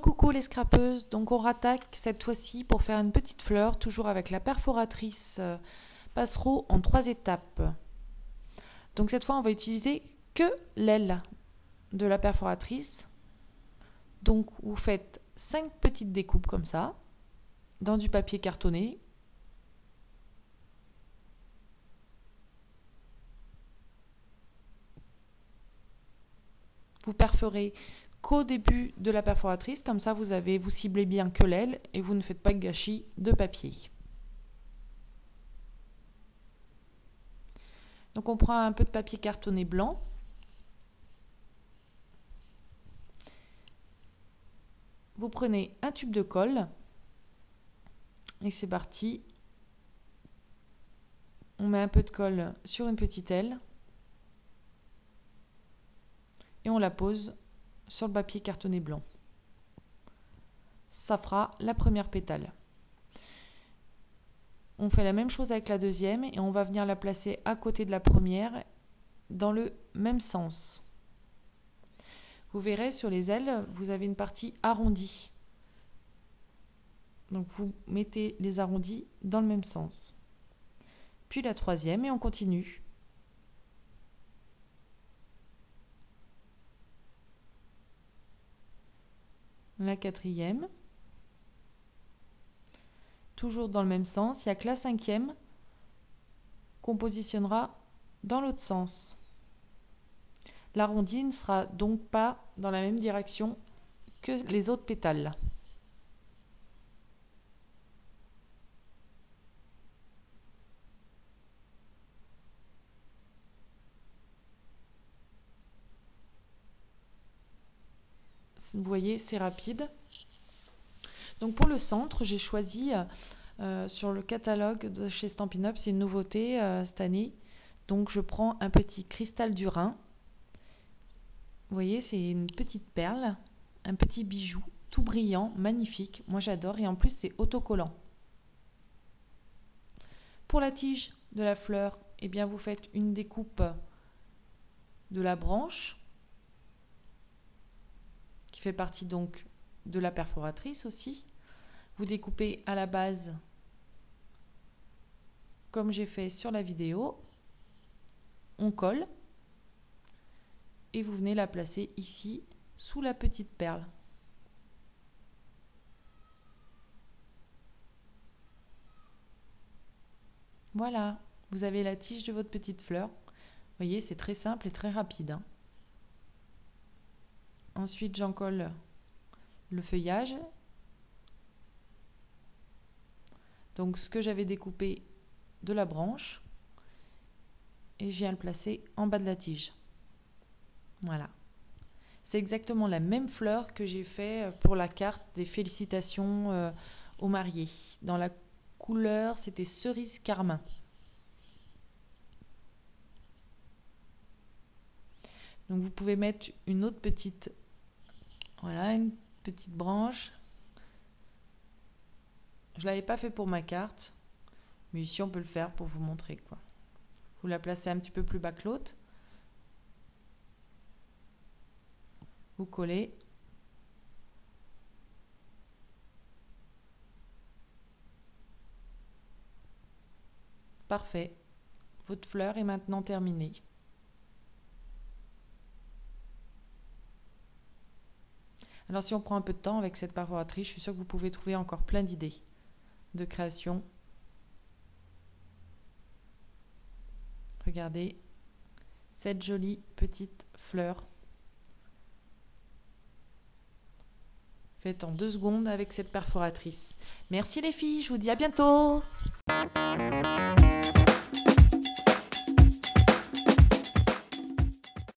Recoucou les scrapeuses, donc on rattaque cette fois-ci pour faire une petite fleur, toujours avec la perforatrice Passereau en 3 étapes. Donc cette fois on va utiliser que l'aile de la perforatrice. Donc vous faites 5 petites découpes comme ça, dans du papier cartonné. Vous perforez qu'au début de la perforatrice, comme ça vous ciblez bien que l'aile et vous ne faites pas de gâchis de papier. Donc on prend un peu de papier cartonné blanc. Vous prenez un tube de colle et c'est parti. On met un peu de colle sur une petite aile et on la pose sur le papier cartonné blanc. Ça fera la première pétale. On fait la même chose avec la deuxième et on va venir la placer à côté de la première dans le même sens. Vous verrez sur les ailes, vous avez une partie arrondie. Donc vous mettez les arrondis dans le même sens. Puis la troisième et on continue. La quatrième. Toujours dans le même sens. Il n'y a que la cinquième qu'on positionnera dans l'autre sens. L'arrondi ne sera donc pas dans la même direction que les autres pétales. Vous voyez, c'est rapide. Donc pour le centre, j'ai choisi sur le catalogue de chez Stampin' Up, c'est une nouveauté cette année. Donc je prends un petit cristal du Rhin. Vous voyez, c'est une petite perle, un petit bijou, tout brillant, magnifique. Moi j'adore et en plus c'est autocollant. Pour la tige de la fleur, eh bien vous faites une découpe de la branche qui fait partie donc de la perforatrice aussi. Vous découpez à la base comme j'ai fait sur la vidéo. On colle et vous venez la placer ici sous la petite perle. Voilà, vous avez la tige de votre petite fleur. Vous voyez, c'est très simple et très rapide. Ensuite, j'encolle le feuillage. Donc, ce que j'avais découpé de la branche. Et je viens le placer en bas de la tige. Voilà. C'est exactement la même fleur que j'ai fait pour la carte des félicitations aux mariés. Dans la couleur, c'était cerise carmin. Donc vous pouvez mettre une autre petite, voilà, une petite branche. Je l'avais pas fait pour ma carte, mais ici on peut le faire pour vous montrer quoi. Vous la placez un petit peu plus bas que l'autre. Vous collez. Parfait. Votre fleur est maintenant terminée. Alors si on prend un peu de temps avec cette perforatrice, je suis sûre que vous pouvez trouver encore plein d'idées de création. Regardez cette jolie petite fleur faite en 2 secondes avec cette perforatrice. Merci les filles, je vous dis à bientôt.